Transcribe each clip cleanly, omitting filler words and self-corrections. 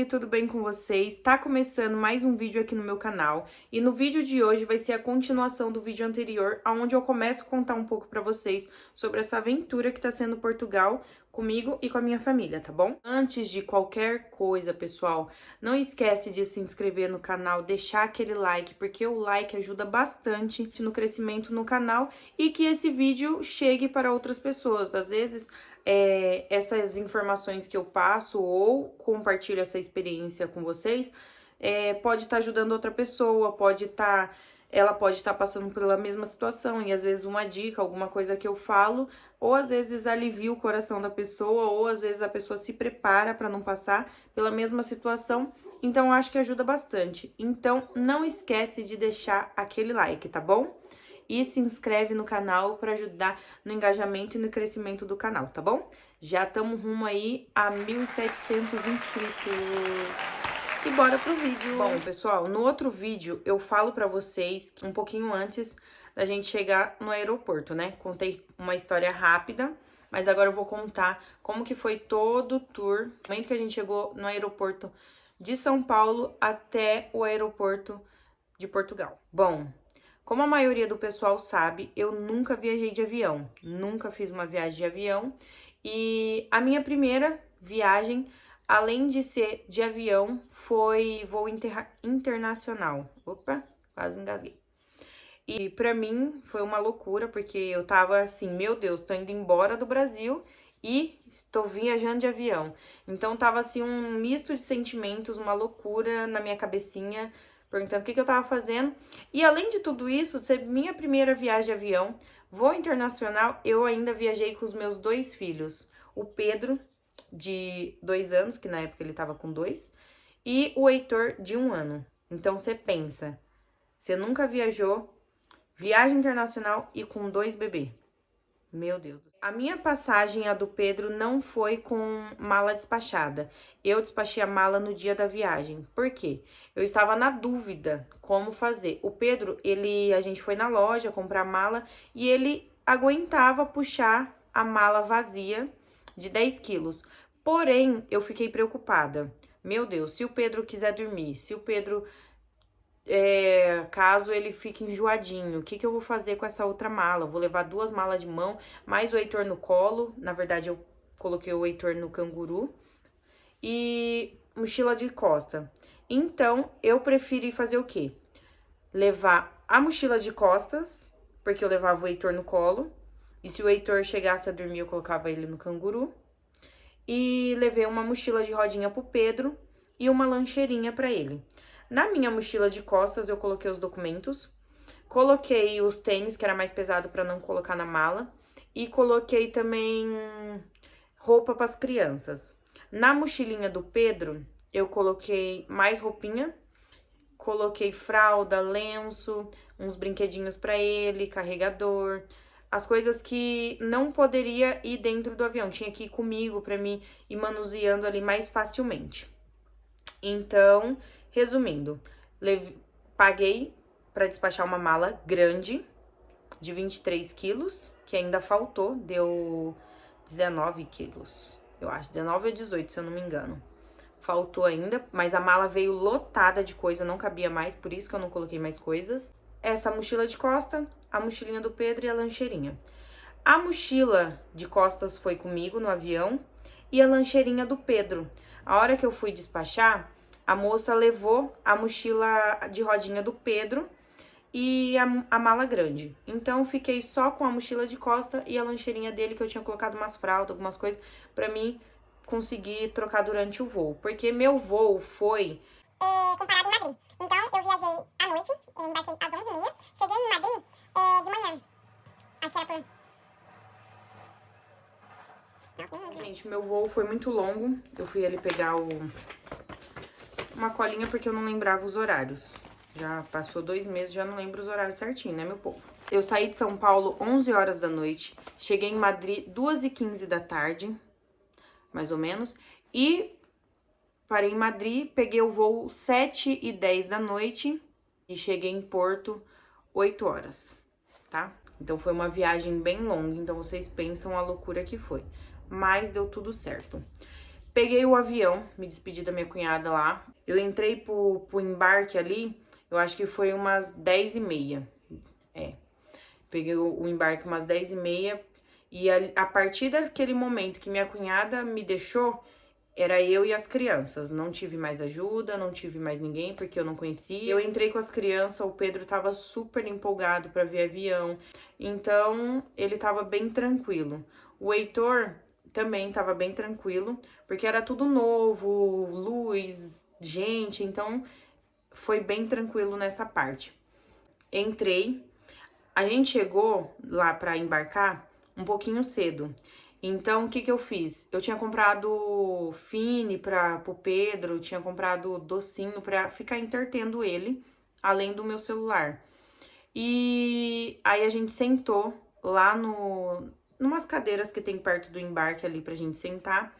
Oi, tudo bem com vocês? Tá começando mais um vídeo aqui no meu canal e no vídeo de hoje vai ser a continuação do vídeo anterior, onde eu começo a contar um pouco pra vocês sobre essa aventura que tá sendo Portugal comigo e com a minha família, tá bom? Antes de qualquer coisa, pessoal, não esquece de se inscrever no canal, deixar aquele like, porque o like ajuda bastante no crescimento no canal e que esse vídeo chegue para outras pessoas. Às vezes essas informações que eu passo ou compartilho essa experiência com vocês, pode estar ajudando outra pessoa, ela pode estar passando pela mesma situação e às vezes uma dica, alguma coisa que eu falo, ou às vezes alivia o coração da pessoa, ou às vezes a pessoa se prepara para não passar pela mesma situação. Então, eu acho que ajuda bastante. Então, não esquece de deixar aquele like, tá bom? E se inscreve no canal para ajudar no engajamento e no crescimento do canal, tá bom? Já estamos rumo aí a 1.700 inscritos. E bora pro vídeo. Bom, pessoal, no outro vídeo eu falo pra vocês que um pouquinho antes da gente chegar no aeroporto, né? Contei uma história rápida, mas agora eu vou contar como que foi todo o tour, no momento que a gente chegou no aeroporto de São Paulo até o aeroporto de Portugal. Bom, como a maioria do pessoal sabe, eu nunca viajei de avião, nunca fiz uma viagem de avião. E a minha primeira viagem, além de ser de avião, foi voo internacional. Opa, quase engasguei. E pra mim foi uma loucura, porque eu tava assim, meu Deus, tô indo embora do Brasil e tô viajando de avião. Então tava assim um misto de sentimentos, uma loucura na minha cabecinha, perguntando o que eu tava fazendo. E além de tudo isso, ser minha primeira viagem de avião, voo internacional, eu ainda viajei com os meus dois filhos. O Pedro, de 2 anos, que na época ele tava com 2, e o Heitor, de 1 ano. Então você pensa, você nunca viajou, viagem internacional e com 2 bebês. Meu Deus. A minha passagem, a do Pedro, não foi com mala despachada. Eu despachei a mala no dia da viagem. Por quê? Eu estava na dúvida como fazer. O Pedro, a gente foi na loja comprar mala e ele aguentava puxar a mala vazia de 10 quilos. Porém, eu fiquei preocupada. Meu Deus, se o Pedro quiser dormir, se o Pedro caso ele fique enjoadinho, o que que eu vou fazer com essa outra mala? Eu vou levar 2 malas de mão, mais o Heitor no colo. Na verdade, eu coloquei o Heitor no canguru. E mochila de costa. Então, eu preferi fazer o quê? Levar a mochila de costas, porque eu levava o Heitor no colo. E se o Heitor chegasse a dormir, eu colocava ele no canguru. E levei uma mochila de rodinha pro Pedro e uma lancheirinha pra ele. Na minha mochila de costas, eu coloquei os documentos, coloquei os tênis, que era mais pesado para não colocar na mala, e coloquei também roupa para as crianças. Na mochilinha do Pedro, eu coloquei mais roupinha, coloquei fralda, lenço, uns brinquedinhos para ele, carregador, as coisas que não poderia ir dentro do avião, tinha que ir comigo para mim ir manuseando ali mais facilmente. Então, resumindo, paguei para despachar uma mala grande de 23 quilos, que ainda faltou, deu 19 quilos, eu acho, 19 ou 18, se eu não me engano. Faltou ainda, mas a mala veio lotada de coisa, não cabia mais, por isso que eu não coloquei mais coisas. Essa mochila de costa, a mochilinha do Pedro e a lancheirinha. A mochila de costas foi comigo no avião e a lancheirinha do Pedro. A hora que eu fui despachar, a moça levou a mochila de rodinha do Pedro e a mala grande. Então, fiquei só com a mochila de costa e a lancheirinha dele, que eu tinha colocado umas fraldas, algumas coisas, pra mim conseguir trocar durante o voo. Porque meu voo foi comparado em Madrid. Então, eu viajei à noite, embarquei às 11h30, cheguei em Madrid de manhã. Acho que era por... Gente, meu voo foi muito longo. Eu fui ali pegar uma colinha porque eu não lembrava os horários. Já passou 2 meses, já não lembro os horários certinho, né, meu povo? Eu saí de São Paulo 11 horas da noite, cheguei em Madrid 2h15 da tarde, mais ou menos, e parei em Madrid, peguei o voo 7h10 da noite e cheguei em Porto 8 horas, tá? Então foi uma viagem bem longa, então vocês pensam a loucura que foi. Mas deu tudo certo. Peguei o avião, me despedi da minha cunhada lá. Eu entrei pro embarque ali, eu acho que foi umas 10h30. Peguei o embarque umas 10h30. E a partir daquele momento que minha cunhada me deixou, era eu e as crianças. Não tive mais ajuda, não tive mais ninguém, porque eu não conhecia. Eu entrei com as crianças, o Pedro tava super empolgado para ver avião. Então, ele tava bem tranquilo. O Heitor também tava bem tranquilo, porque era tudo novo, luz, gente. Então, foi bem tranquilo nessa parte. Entrei. A gente chegou lá para embarcar um pouquinho cedo. Então, o que que eu fiz? Eu tinha comprado Fini pro Pedro, tinha comprado docinho pra ficar entretendo ele, além do meu celular. E aí a gente sentou lá numas cadeiras que tem perto do embarque ali pra gente sentar.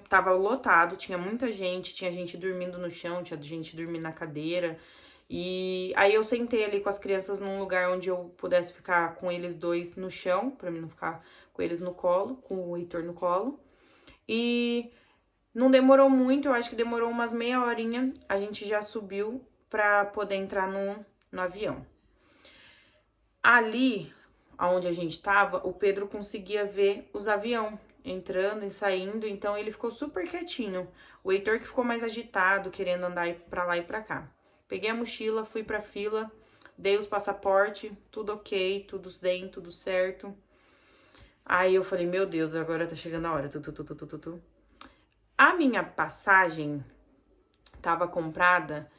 Tava lotado, tinha muita gente, tinha gente dormindo no chão, tinha gente dormindo na cadeira. E aí eu sentei ali com as crianças num lugar onde eu pudesse ficar com eles dois no chão, pra mim não ficar com eles no colo, com o Heitor no colo. E não demorou muito, eu acho que demorou umas meia horinha, a gente já subiu pra poder entrar no avião. Ali, onde a gente tava, o Pedro conseguia ver os aviões entrando e saindo, então ele ficou super quietinho. O Heitor que ficou mais agitado, querendo andar pra lá e pra cá. Peguei a mochila, fui pra fila, dei os passaportes, tudo ok, tudo zen, tudo certo. Aí eu falei, meu Deus, agora tá chegando a hora. A minha passagem tava comprada,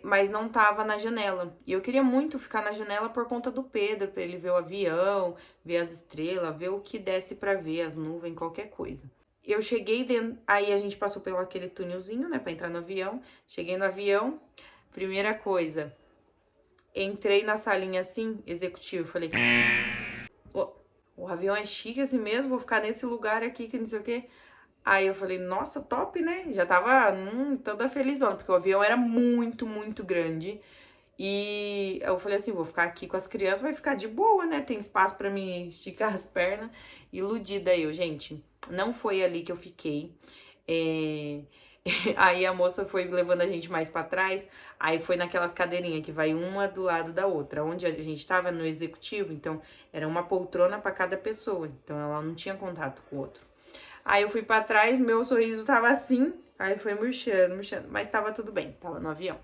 mas não tava na janela. E eu queria muito ficar na janela por conta do Pedro, pra ele ver o avião, ver as estrelas, ver o que desce pra ver, as nuvens, qualquer coisa. Eu cheguei dentro, aí a gente passou pelo aquele túnelzinho, né, pra entrar no avião. Cheguei no avião, primeira coisa, entrei na salinha assim, executivo, falei, o avião é chique assim mesmo, vou ficar nesse lugar aqui, que não sei o quê. Aí eu falei, nossa, top, né? Já tava toda felizona, porque o avião era muito, muito grande. E eu falei assim, vou ficar aqui com as crianças, vai ficar de boa, né? Tem espaço pra me esticar as pernas. Iludida eu, gente. Não foi ali que eu fiquei. Aí a moça foi levando a gente mais pra trás. Aí foi naquelas cadeirinhas que vai uma do lado da outra. Onde a gente tava no executivo, então era uma poltrona pra cada pessoa. Então ela não tinha contato com o outro. Aí eu fui pra trás, meu sorriso tava assim. Aí foi murchando, murchando. Mas tava tudo bem, tava no avião.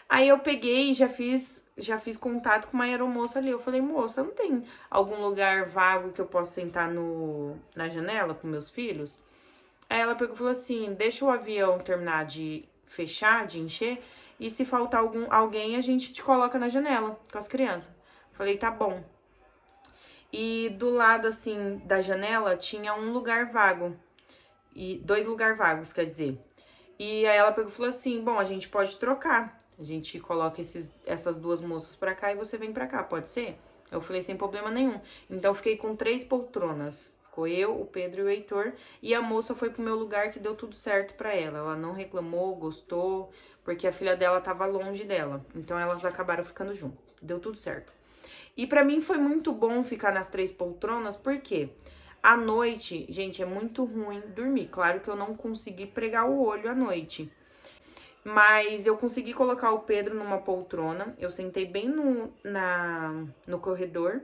Aí eu peguei e já fiz contato com uma aeromoça ali. Eu falei, moça, não tem algum lugar vago que eu possa sentar na janela com meus filhos? Aí ela pegou e falou assim, deixa o avião terminar de fechar, de encher, e se faltar alguém, a gente te coloca na janela com as crianças. Falei, tá bom. E do lado, assim, da janela tinha um lugar vago. E 2 lugares vagos, quer dizer. E aí ela pegou e falou assim, bom, a gente pode trocar. A gente coloca essas 2 moças pra cá e você vem pra cá, pode ser? Eu falei, sem problema nenhum. Então, eu fiquei com 3 poltronas. Ficou eu, o Pedro e o Heitor. E a moça foi pro meu lugar, que deu tudo certo pra ela. Ela não reclamou, gostou, porque a filha dela tava longe dela. Então, elas acabaram ficando junto. Deu tudo certo. E pra mim foi muito bom ficar nas 3 poltronas, porque à noite, gente, é muito ruim dormir. Claro que eu não consegui pregar o olho à noite. Mas eu consegui colocar o Pedro numa poltrona. Eu sentei bem no corredor.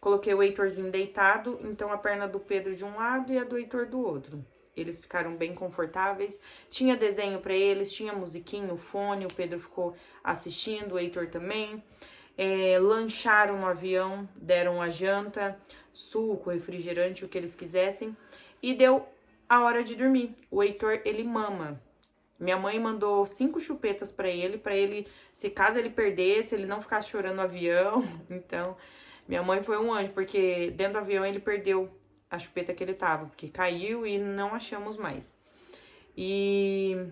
Coloquei o Heitorzinho deitado. Então, a perna do Pedro de um lado e a do Heitor do outro. Eles ficaram bem confortáveis. Tinha desenho pra eles, tinha musiquinho, fone. O Pedro ficou assistindo, o Heitor também. Lancharam no avião, deram a janta, suco, refrigerante, o que eles quisessem. E deu a hora de dormir. O Heitor, ele mama. Minha mãe mandou 5 chupetas pra ele, se caso ele perdesse, ele não ficasse chorando no avião. Então, minha mãe foi um anjo, porque dentro do avião ele perdeu a chupeta que ele tava, porque caiu e não achamos mais. E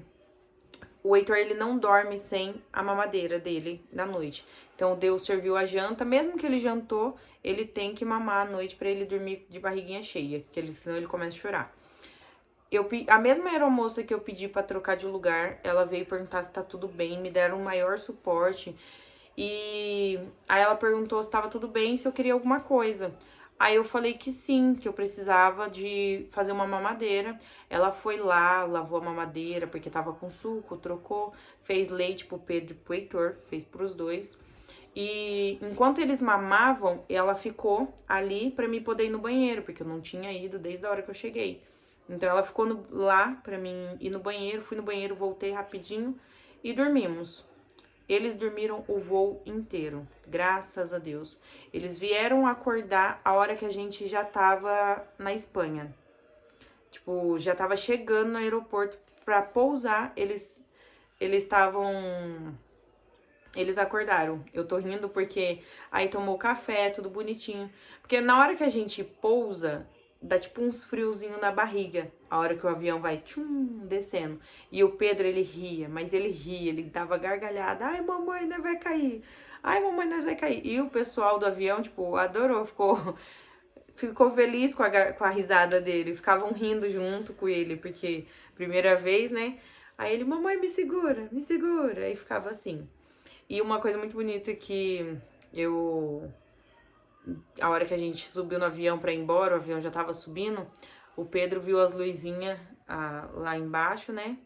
o Heitor, ele não dorme sem a mamadeira dele na noite. Então, Deus serviu a janta, mesmo que ele jantou, ele tem que mamar à noite pra ele dormir de barriguinha cheia, senão ele começa a chorar. A mesma aeromoça que eu pedi pra trocar de lugar, ela veio perguntar se tá tudo bem, me deram o maior suporte. E aí ela perguntou se tava tudo bem, se eu queria alguma coisa. Aí eu falei que sim, que eu precisava de fazer uma mamadeira. Ela foi lá, lavou a mamadeira, porque tava com suco, trocou, fez leite pro Pedro e pro Heitor, fez pros dois. E enquanto eles mamavam, ela ficou ali pra mim poder ir no banheiro, porque eu não tinha ido desde a hora que eu cheguei. Então ela ficou lá pra mim ir no banheiro, fui no banheiro, voltei rapidinho e dormimos. Eles dormiram o voo inteiro, graças a Deus. Eles vieram acordar a hora que a gente já tava na Espanha. Tipo, já tava chegando no aeroporto pra pousar, eles estavam. Eles acordaram. Eu tô rindo porque aí tomou café, tudo bonitinho. Porque na hora que a gente pousa, dá tipo uns friozinho na barriga. A hora que o avião vai tchum, descendo. E o Pedro, ele ria, mas ele ria, ele dava gargalhada. Ai, mamãe, nós vai cair. Ai, mamãe, nós vai cair. E o pessoal do avião, tipo, adorou, ficou feliz com a risada dele. Ficavam rindo junto com ele, porque primeira vez, né? Aí ele, mamãe, me segura, me segura. Aí ficava assim. E uma coisa muito bonita que a hora que a gente subiu no avião pra ir embora, o avião já tava subindo, o Pedro viu as luzinhas lá embaixo, né?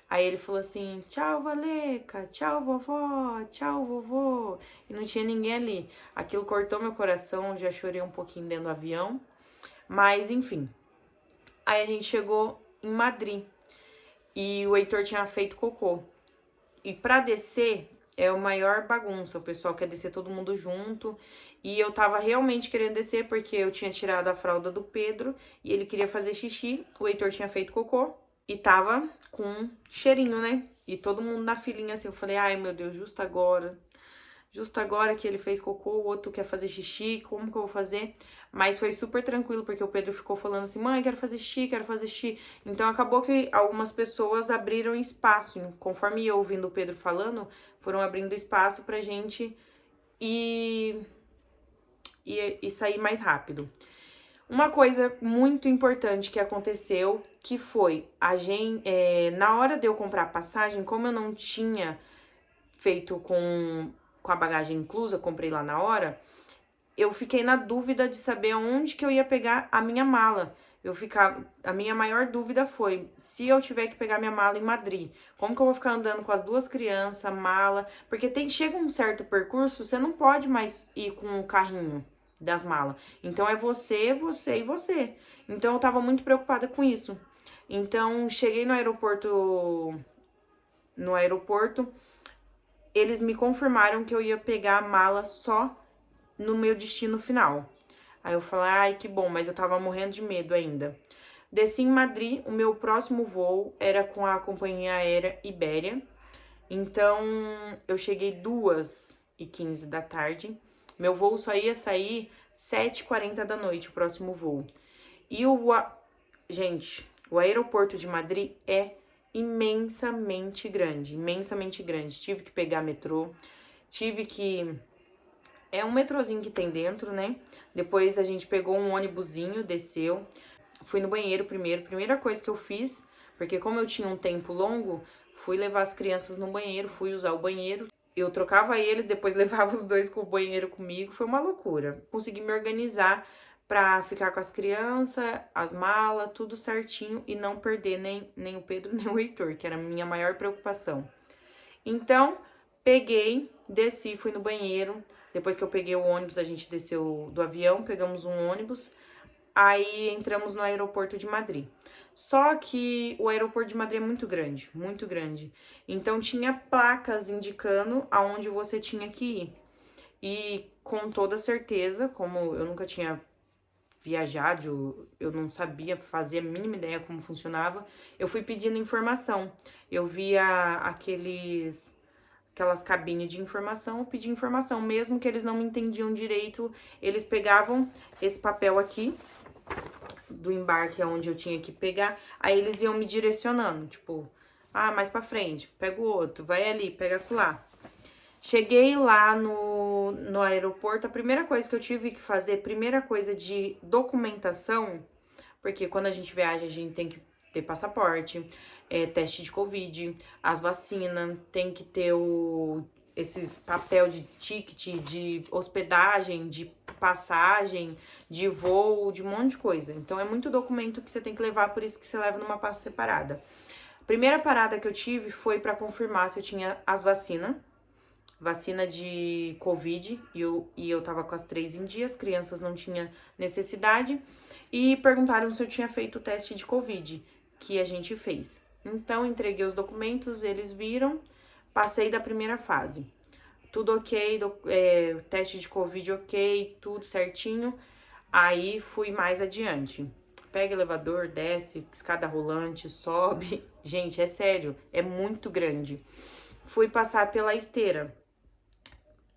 Aí ele falou assim, tchau, Valeca, tchau, vovó, tchau, vovô. E não tinha ninguém ali. Aquilo cortou meu coração, já chorei um pouquinho dentro do avião. Mas, enfim. Aí a gente chegou em Madrid. E o Heitor tinha feito cocô. E pra descer é o maior bagunça. O pessoal quer descer todo mundo junto. E eu tava realmente querendo descer porque eu tinha tirado a fralda do Pedro e ele queria fazer xixi. O Heitor tinha feito cocô e tava com cheirinho, né? E todo mundo na filinha assim. Eu falei, ai meu Deus, justo agora. Justo agora que ele fez cocô, o outro quer fazer xixi, como que eu vou fazer? Mas foi super tranquilo, porque o Pedro ficou falando assim, mãe, quero fazer xixi, quero fazer xixi. Então acabou que algumas pessoas abriram espaço, conforme eu ouvindo o Pedro falando, foram abrindo espaço pra gente ir, e sair mais rápido. Uma coisa muito importante que aconteceu, que foi, na hora de eu comprar a passagem, como eu não tinha feito com a bagagem inclusa, comprei lá na hora, eu fiquei na dúvida de saber onde que eu ia pegar a minha mala. A minha maior dúvida foi, se eu tiver que pegar minha mala em Madrid, como que eu vou ficar andando com as duas crianças, mala? Porque chega um certo percurso, você não pode mais ir com o carrinho das malas. Então é você, você e você. Então eu tava muito preocupada com isso. Então cheguei no aeroporto, eles me confirmaram que eu ia pegar a mala só no meu destino final. Aí eu falei, ai, que bom, mas eu tava morrendo de medo ainda. Desci em Madrid, o meu próximo voo era com a companhia aérea Ibéria. Então, eu cheguei 2h15 da tarde. Meu voo só ia sair 7h40 da noite, o próximo voo. E gente, o aeroporto de Madrid é imensamente grande, imensamente grande. Tive que pegar metrô, é um metrozinho que tem dentro, né? Depois a gente pegou um ônibusinho, desceu. Fui no banheiro primeiro. Primeira coisa que eu fiz, porque como eu tinha um tempo longo, fui levar as crianças no banheiro, fui usar o banheiro. Eu trocava eles, depois levava os dois com o banheiro comigo. Foi uma loucura. Consegui me organizar pra ficar com as crianças, as malas, tudo certinho e não perder nem o Pedro nem o Heitor, que era a minha maior preocupação. Então, peguei, desci, fui no banheiro. Depois que eu peguei o ônibus, a gente desceu do avião, pegamos um ônibus. Aí entramos no aeroporto de Madrid. Só que o aeroporto de Madrid é muito grande, muito grande. Então tinha placas indicando aonde você tinha que ir. E com toda certeza, como eu nunca tinha viajado, eu não sabia fazer a mínima ideia como funcionava, eu fui pedindo informação. Eu via aquelas cabines de informação, eu pedi informação, mesmo que eles não me entendiam direito, eles pegavam esse papel aqui do embarque onde eu tinha que pegar, aí eles iam me direcionando, tipo, mais pra frente, pega o outro, vai ali, pega lá. Cheguei lá no aeroporto, a primeira coisa que eu tive que fazer, primeira coisa de documentação, porque quando a gente viaja, a gente tem que ter passaporte, teste de Covid, as vacinas, tem que ter esses papel de ticket, de hospedagem, de passagem, de voo, de um monte de coisa. Então, é muito documento que você tem que levar, por isso que você leva numa pasta separada. A primeira parada que eu tive foi para confirmar se eu tinha as vacinas. Vacina de Covid, e eu tava com as 3 em dia, as crianças não tinham necessidade. E perguntaram se eu tinha feito o teste de Covid, que a gente fez. Então, entreguei os documentos, eles viram, passei da primeira fase. Tudo ok, teste de Covid ok, tudo certinho. Aí, fui mais adiante. Pega elevador, desce, escada rolante, sobe. Gente, é sério, é muito grande. Fui passar pela esteira.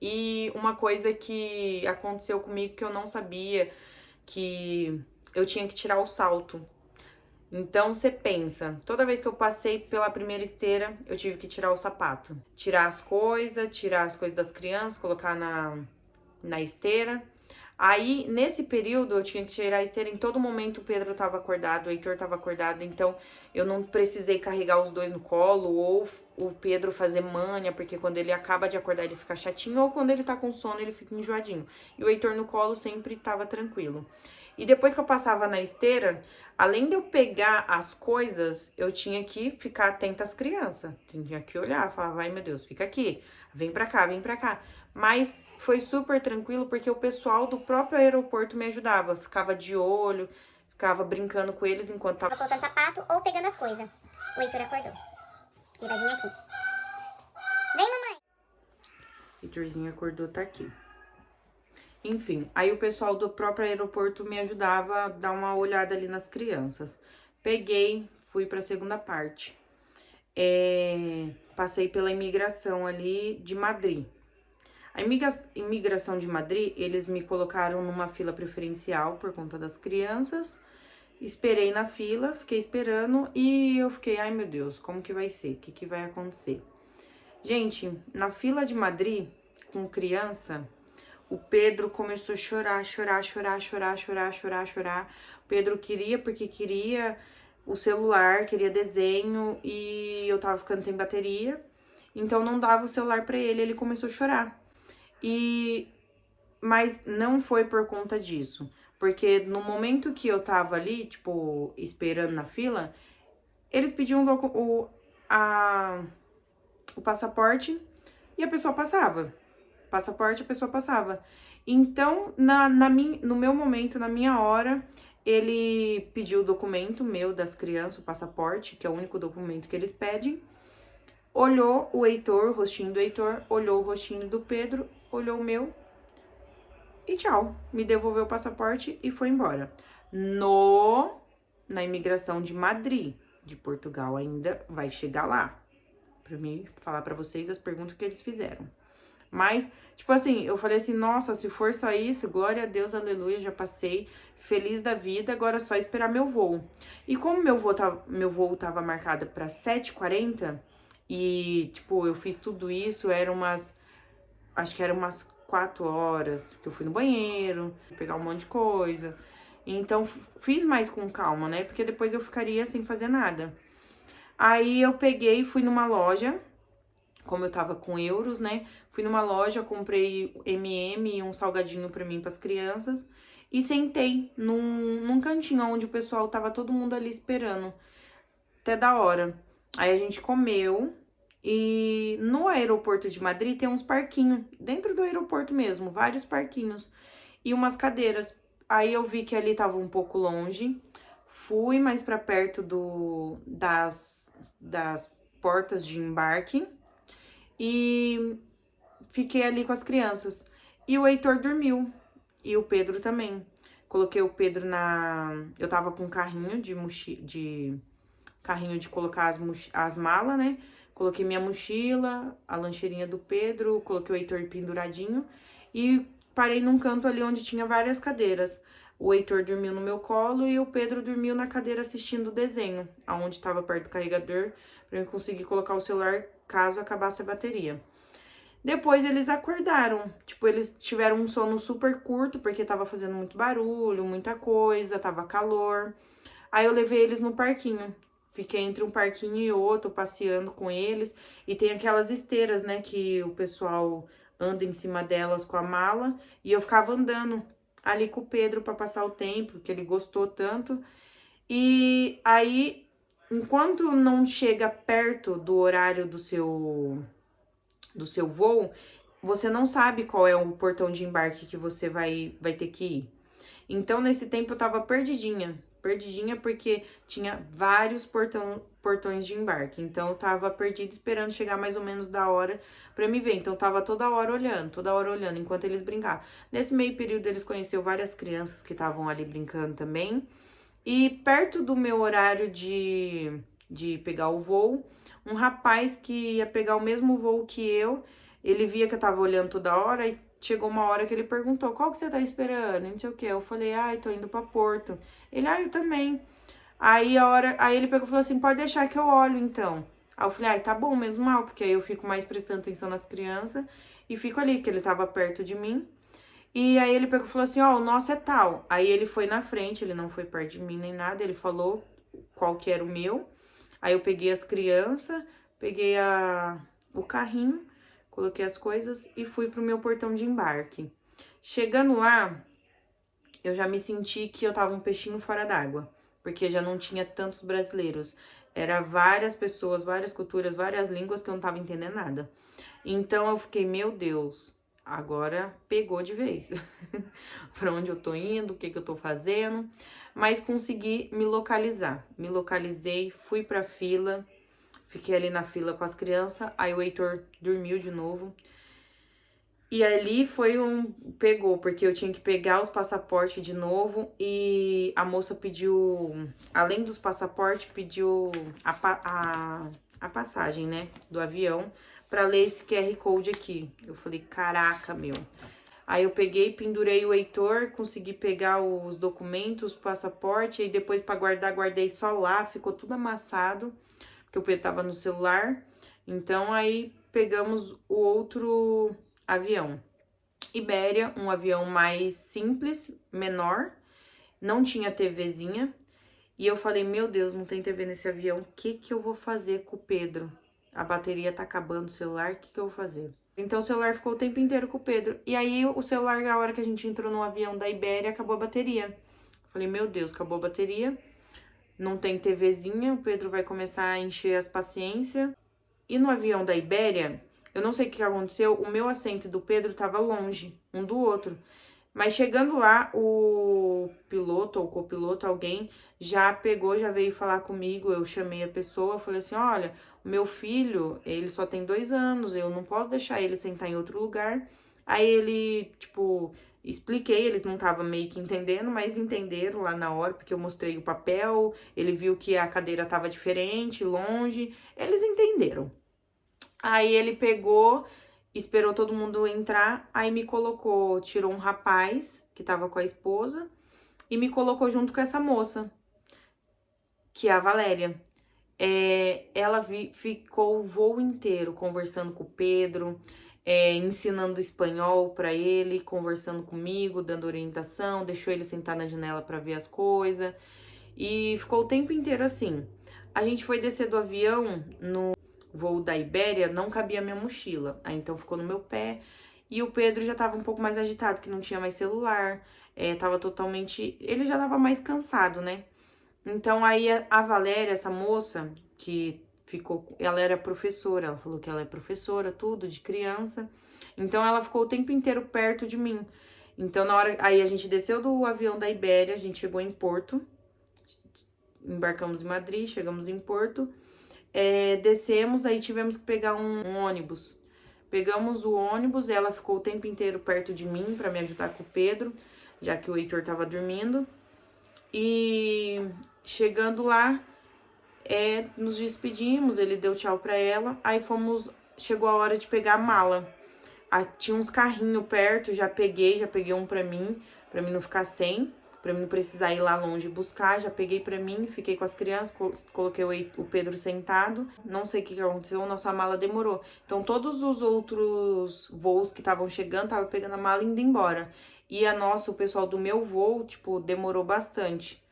E uma coisa que aconteceu comigo que eu não sabia, que eu tinha que tirar o salto. Então, você pensa, toda vez que eu passei pela primeira esteira, eu tive que tirar o sapato. Tirar as coisas das crianças, colocar na esteira. Aí, nesse período, eu tinha que tirar a esteira. Em todo momento, o Pedro tava acordado, o Heitor tava acordado. Então, eu não precisei carregar os dois no colo ou o Pedro fazer manha, porque quando ele acaba de acordar, ele fica chatinho. Ou quando ele tá com sono, ele fica enjoadinho. E o Heitor no colo sempre tava tranquilo. E depois que eu passava na esteira, além de eu pegar as coisas, eu tinha que ficar atenta às crianças. Tinha que olhar, falar, vai meu Deus, fica aqui, vem pra cá, vem pra cá. Mas foi super tranquilo porque o pessoal do próprio aeroporto me ajudava. Ficava de olho, ficava brincando com eles enquanto tava colocando sapato ou pegando as coisas. O Heitor acordou. Ele vai vir aqui. Vem, mamãe! Heitorzinho acordou, tá aqui. Enfim, aí o pessoal do próprio aeroporto me ajudava a dar uma olhada ali nas crianças. Peguei, fui pra segunda parte. Passei pela imigração ali de Madrid. A imigração de Madrid, eles me colocaram numa fila preferencial por conta das crianças. Esperei na fila, fiquei esperando e eu fiquei, ai meu Deus, como que vai ser? O que vai acontecer? Gente, na fila de Madrid, com criança, o Pedro começou a chorar. O Pedro queria, porque queria o celular, queria desenho e eu tava ficando sem bateria. Então não dava o celular pra ele, ele começou a chorar. Mas não foi por conta disso. Porque no momento que eu tava ali, tipo, esperando na fila, eles pediam o passaporte e a pessoa passava. Passaporte, a pessoa passava. Então, no meu momento, na minha hora, ele pediu o documento meu das crianças, o passaporte, que é o único documento que eles pedem. Olhou o Heitor, o rostinho do Heitor, olhou o rostinho do Pedro, olhou o meu e tchau. Me devolveu o passaporte e foi embora. Na imigração de Madrid, de Portugal, ainda vai chegar lá. Pra mim falar pra vocês as perguntas que eles fizeram. Mas, tipo assim, eu falei assim, nossa, se for só isso, glória a Deus, aleluia, já passei, feliz da vida, agora é só esperar meu voo. E como meu voo tava marcado pra 7h40, e, tipo, eu fiz tudo isso, acho que eram umas 4 horas, que eu fui no banheiro, pegar um monte de coisa. Então, fiz mais com calma, né, porque depois eu ficaria sem fazer nada. Aí, eu peguei e fui numa loja, como eu tava com euros, né, fui numa loja, comprei MM e um salgadinho pra mim e pras crianças, e sentei num cantinho onde o pessoal tava todo mundo ali esperando, até da hora. Aí a gente comeu, e no aeroporto de Madrid tem uns parquinhos, dentro do aeroporto mesmo, vários parquinhos, e umas cadeiras. Aí eu vi que ali tava um pouco longe, fui mais pra perto das portas de embarque, e fiquei ali com as crianças. E o Heitor dormiu. E o Pedro também. Coloquei o Pedro eu tava com um carrinho carrinho de colocar as malas, né? Coloquei minha mochila, a lancheirinha do Pedro, coloquei o Heitor penduradinho e parei num canto ali onde tinha várias cadeiras. O Heitor dormiu no meu colo e o Pedro dormiu na cadeira assistindo o desenho, aonde estava perto do carregador, para eu conseguir colocar o celular caso acabasse a bateria. Depois eles acordaram, tipo, eles tiveram um sono super curto, porque tava fazendo muito barulho, muita coisa, tava calor. Aí eu levei eles no parquinho. fiquei entre um parquinho e outro, passeando com eles. E tem aquelas esteiras, né, que o pessoal anda em cima delas com a mala. E eu ficava andando ali com o Pedro para passar o tempo, que ele gostou tanto. E aí, enquanto não chega perto do horário do seu voo, você não sabe qual é o portão de embarque que você vai ter que ir. Então, nesse tempo, eu tava perdidinha porque tinha vários portões de embarque. Então, eu tava perdida esperando chegar mais ou menos da hora pra me ver. Então, eu tava toda hora olhando, enquanto eles brincavam. Nesse meio período, eles conheceram várias crianças que estavam ali brincando também. E perto do meu horário de pegar o voo, um rapaz que ia pegar o mesmo voo que eu, ele via que eu tava olhando toda hora e chegou uma hora que ele perguntou: qual que você tá esperando? Não sei o que. Eu falei: ai, tô indo pra Porto. Ele: ah, eu também. Aí ele pegou e falou assim: pode deixar que eu olho então. Aí eu falei: ai, tá bom, mesmo mal, porque aí eu fico mais prestando atenção nas crianças e fico ali, que ele tava perto de mim. E aí ele pegou e falou assim: ó, o nosso é tal. Aí ele foi na frente, ele não foi perto de mim nem nada, ele falou qual que era o meu. Aí eu peguei as crianças, peguei o carrinho, coloquei as coisas e fui pro meu portão de embarque. Chegando lá, eu já me senti que eu tava um peixinho fora d'água, porque já não tinha tantos brasileiros. Era várias pessoas, várias culturas, várias línguas que eu não tava entendendo nada. Então eu fiquei: meu Deus, agora pegou de vez. Pra onde eu tô indo, o que que eu tô fazendo. Mas consegui me localizar. Me localizei, fui pra fila, fiquei ali na fila com as crianças. Aí o Heitor dormiu de novo. E ali foi pegou, porque eu tinha que pegar os passaportes de novo e a moça pediu, além dos passaportes, pediu a passagem, né, do avião, pra ler esse QR Code aqui. Eu falei: caraca, meu. Aí eu peguei, pendurei o Heitor, consegui pegar os documentos, o passaporte, e depois pra guardar, guardei só lá, ficou tudo amassado, porque o Pedro tava no celular. Então aí pegamos o outro avião. Ibéria, um avião mais simples, menor, não tinha TVzinha. E eu falei: meu Deus, não tem TV nesse avião, o que que eu vou fazer com o Pedro? A bateria tá acabando, o celular, o que que eu vou fazer? Então o celular ficou o tempo inteiro com o Pedro. E aí o celular, na hora que a gente entrou no avião da Ibéria, acabou a bateria. Falei: meu Deus, acabou a bateria, não tem TVzinha, o Pedro vai começar a encher as paciências. E no avião da Ibéria, eu não sei o que aconteceu, o meu assento e do Pedro tava longe, um do outro. Mas chegando lá, o piloto ou copiloto, alguém, já pegou, já veio falar comigo. Eu chamei a pessoa, falei assim: olha, o meu filho, ele só tem 2 anos, eu não posso deixar ele sentar em outro lugar. Aí ele, tipo, expliquei, eles não estavam meio que entendendo, mas entenderam lá na hora, porque eu mostrei o papel, ele viu que a cadeira tava diferente, longe, eles entenderam. Aí ele pegou, esperou todo mundo entrar, aí me colocou, tirou um rapaz que tava com a esposa e me colocou junto com essa moça, que é a Valéria. Ela ficou o voo inteiro conversando com o Pedro, ensinando espanhol pra ele, conversando comigo, dando orientação, deixou ele sentar na janela pra ver as coisas e ficou o tempo inteiro assim. A gente foi descer do avião no voo da Ibéria, não cabia minha mochila. Aí então ficou no meu pé. E o Pedro já tava um pouco mais agitado, que não tinha mais celular. Tava totalmente. Ele já tava mais cansado, né? Então aí a Valéria, essa moça, que ficou. Ela era professora, ela falou que ela é professora, tudo, de criança. Então ela ficou o tempo inteiro perto de mim. Então na hora. Aí a gente desceu do avião da Ibéria, a gente chegou em Porto. Embarcamos em Madrid, chegamos em Porto. Descemos, aí tivemos que pegar um ônibus. Pegamos o ônibus, ela ficou o tempo inteiro perto de mim para me ajudar com o Pedro, já que o Heitor tava dormindo. E chegando lá, nos despedimos, ele deu tchau para ela, aí chegou a hora de pegar a mala. Tinha uns carrinhos perto, já peguei um para mim não ficar sem. Pra mim não precisar ir lá longe buscar, já peguei pra mim, fiquei com as crianças, coloquei o Pedro sentado. Não sei o que aconteceu, nossa mala demorou. Então todos os outros voos que estavam chegando, tava pegando a mala e indo embora. E o pessoal do meu voo, tipo, demorou bastante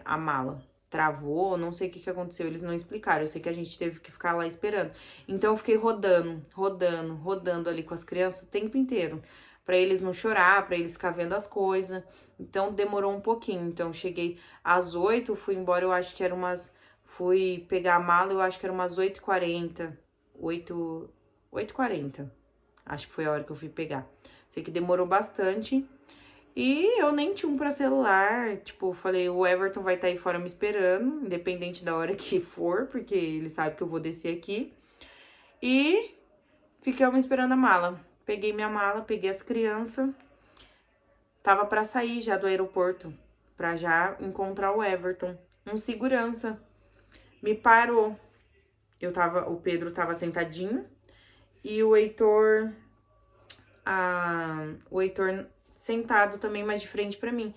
a mala. travou, não sei o que aconteceu, eles não explicaram. Eu sei que a gente teve que ficar lá esperando. Então eu fiquei rodando ali com as crianças o tempo inteiro, pra eles não chorar, pra eles ficar vendo as coisas. Então demorou um pouquinho. Então eu cheguei às 8, fui embora, eu acho que era umas, fui pegar a mala, eu acho que era umas 8h40, 8h40. Acho que foi a hora que eu fui pegar. Sei que demorou bastante. E eu nem tinha um pra celular, tipo, falei, o Everton vai estar aí fora me esperando, independente da hora que for, porque ele sabe que eu vou descer aqui. E ficamos esperando a mala. Peguei minha mala, peguei as crianças, tava pra sair já do aeroporto, pra já encontrar o Everton. Um segurança me parou. O Pedro tava sentadinho e o Heitor sentado também mais de frente pra mim.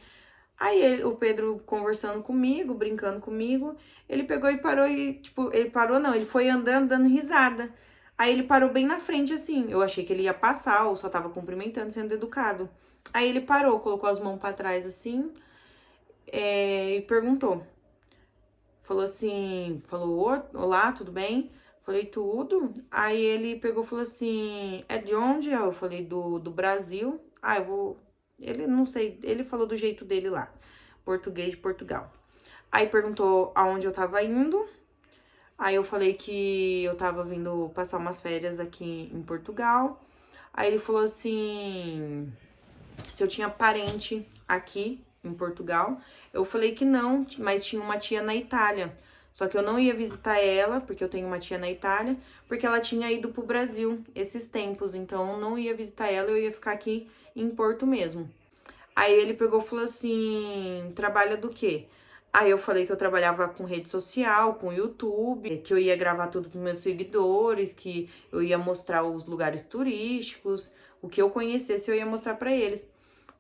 Aí o Pedro conversando comigo, brincando comigo, ele pegou e parou e, tipo, ele parou não, ele foi andando, dando risada. Aí ele parou bem na frente, assim, eu achei que ele ia passar ou só tava cumprimentando, sendo educado. Aí ele parou, colocou as mãos pra trás, assim, e perguntou. Falou assim, falou, olá, tudo bem? Falei, tudo. Aí ele pegou e falou assim, é de onde? Eu falei, do Brasil. Ah, eu vou... Ele, não sei, ele falou do jeito dele lá, português de Portugal. Aí perguntou aonde eu tava indo. Aí eu falei que eu tava vindo passar umas férias aqui em Portugal. Aí ele falou assim, se eu tinha parente aqui em Portugal. Eu falei que não, mas tinha uma tia na Itália. Só que eu não ia visitar ela, porque eu tenho uma tia na Itália, porque ela tinha ido pro Brasil esses tempos. Então eu não ia visitar ela, eu ia ficar aqui em Porto mesmo. Aí ele pegou e falou assim, trabalha do quê? Aí eu falei que eu trabalhava com rede social, com YouTube, que eu ia gravar tudo pros meus seguidores, que eu ia mostrar os lugares turísticos, o que eu conhecesse eu ia mostrar pra eles.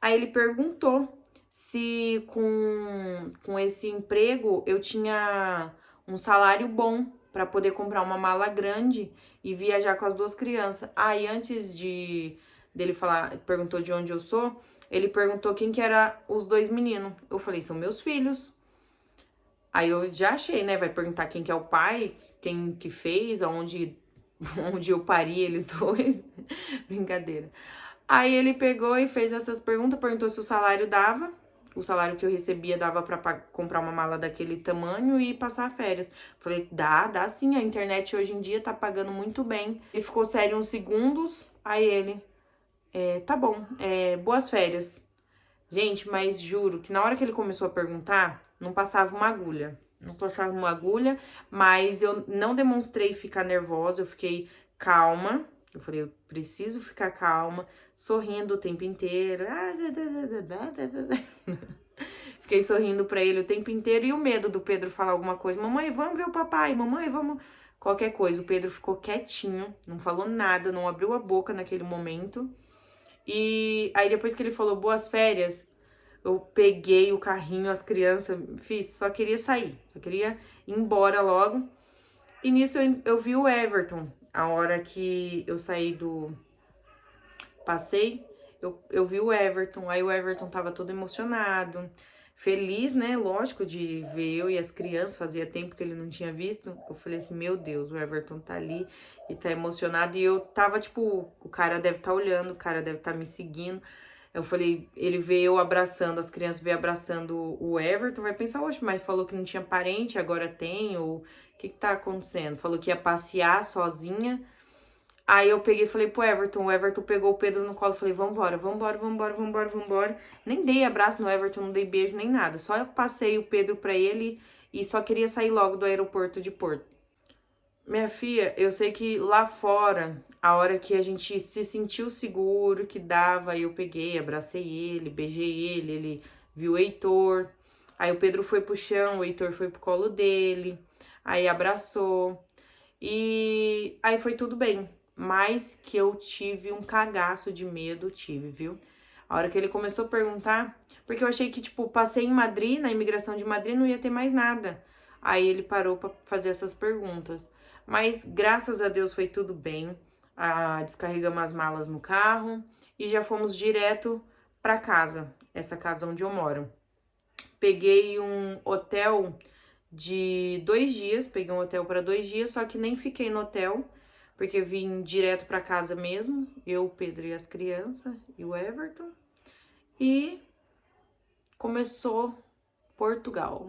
Aí ele perguntou se com esse emprego eu tinha um salário bom pra poder comprar uma mala grande e viajar com as duas crianças. Aí antes dele falar, perguntou de onde eu sou, ele perguntou quem que era os dois meninos. Eu falei, são meus filhos. Aí eu já achei, né? Vai perguntar quem que é o pai, quem que fez, aonde onde eu pari eles dois. Brincadeira. Aí ele pegou e fez essas perguntas, perguntou se o salário dava. O salário que eu recebia dava pra comprar uma mala daquele tamanho e passar férias. Falei, dá sim, a internet hoje em dia tá pagando muito bem. Ele ficou sério uns segundos, aí ele, tá bom, boas férias. Gente, mas juro que na hora que ele começou a perguntar, não passava uma agulha. Não passava uma agulha, mas eu não demonstrei ficar nervosa, eu fiquei calma. Eu falei, eu preciso ficar calma, sorrindo o tempo inteiro. Fiquei sorrindo pra ele o tempo inteiro e o medo do Pedro falar alguma coisa. Mamãe, vamos ver o papai, mamãe, vamos... Qualquer coisa. O Pedro ficou quietinho, não falou nada, não abriu a boca naquele momento. E aí depois que ele falou boas férias, eu peguei o carrinho, as crianças, só queria sair, só queria ir embora logo. E nisso eu vi o Everton, a hora que eu saí passei, eu vi o Everton, aí o Everton tava todo emocionado, feliz, né, lógico, de ver eu e as crianças, fazia tempo que ele não tinha visto. Eu falei assim, meu Deus, o Everton tá ali e tá emocionado, e eu tava tipo, o cara deve estar olhando, o cara deve estar me seguindo. Eu falei, ele vê eu abraçando, as crianças vê abraçando o Everton, vai pensar, oxe, mas falou que não tinha parente, agora tem, ou o que tá acontecendo? Falou que ia passear sozinha. Aí eu peguei e falei pro Everton, o Everton pegou o Pedro no colo, falei, vambora. Nem dei abraço no Everton, não dei beijo nem nada, só eu passei o Pedro pra ele e só queria sair logo do aeroporto de Porto. Minha filha, eu sei que lá fora, a hora que a gente se sentiu seguro, que dava, eu peguei, abracei ele, beijei ele viu o Heitor. Aí o Pedro foi pro chão, o Heitor foi pro colo dele, aí abraçou. E aí foi tudo bem. Mas que eu tive um cagaço de medo, viu? A hora que ele começou a perguntar, porque eu achei que, tipo, passei em Madrid, na imigração de Madrid, não ia ter mais nada. Aí ele parou pra fazer essas perguntas. Mas graças a Deus foi tudo bem. Descarregamos as malas no carro e já fomos direto pra casa, essa casa onde eu moro. Peguei um hotel de 2 dias, peguei um hotel para 2 dias, só que nem fiquei no hotel, porque vim direto para casa mesmo, eu, o Pedro e as crianças, e o Everton, e começou Portugal.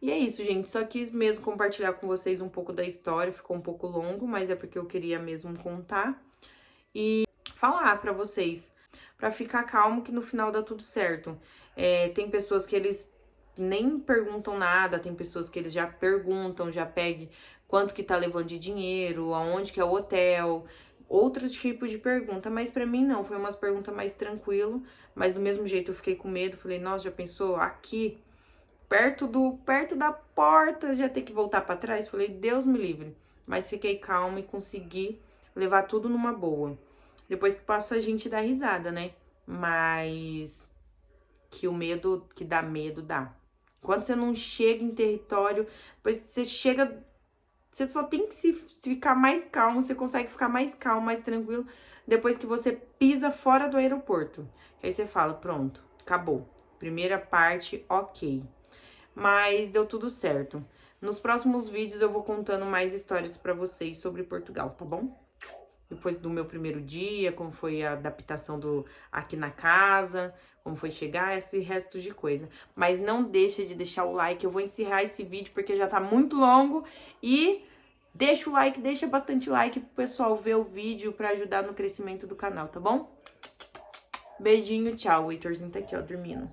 E é isso, gente, só quis mesmo compartilhar com vocês um pouco da história, ficou um pouco longo, mas é porque eu queria mesmo contar e falar pra vocês, pra ficar calmo que no final dá tudo certo. Tem pessoas que eles nem perguntam nada, tem pessoas que eles já perguntam, já pedem quanto que tá levando de dinheiro, aonde que é o hotel, outro tipo de pergunta, mas pra mim não, foi umas perguntas mais tranquilo, mas do mesmo jeito eu fiquei com medo, falei, nossa, já pensou aqui, perto da porta, já ter que voltar pra trás? Falei, Deus me livre, mas fiquei calma e consegui levar tudo numa boa. Depois que passa a gente dá risada, né? Mas que o medo, que dá medo, dá. Quando você não chega em território, depois você chega, você só tem que se ficar mais calmo, você consegue ficar mais calmo, mais tranquilo, depois que você pisa fora do aeroporto. Aí você fala, pronto, acabou. Primeira parte, ok. Mas deu tudo certo. Nos próximos vídeos eu vou contando mais histórias pra vocês sobre Portugal, tá bom? Depois do meu primeiro dia, como foi a adaptação aqui na casa, como foi chegar, esse resto de coisa. Mas não deixa de deixar o like, eu vou encerrar esse vídeo porque já tá muito longo. E deixa o like, deixa bastante like pro pessoal ver o vídeo pra ajudar no crescimento do canal, tá bom? Beijinho, tchau. O Heitorzinho tá aqui, ó, dormindo.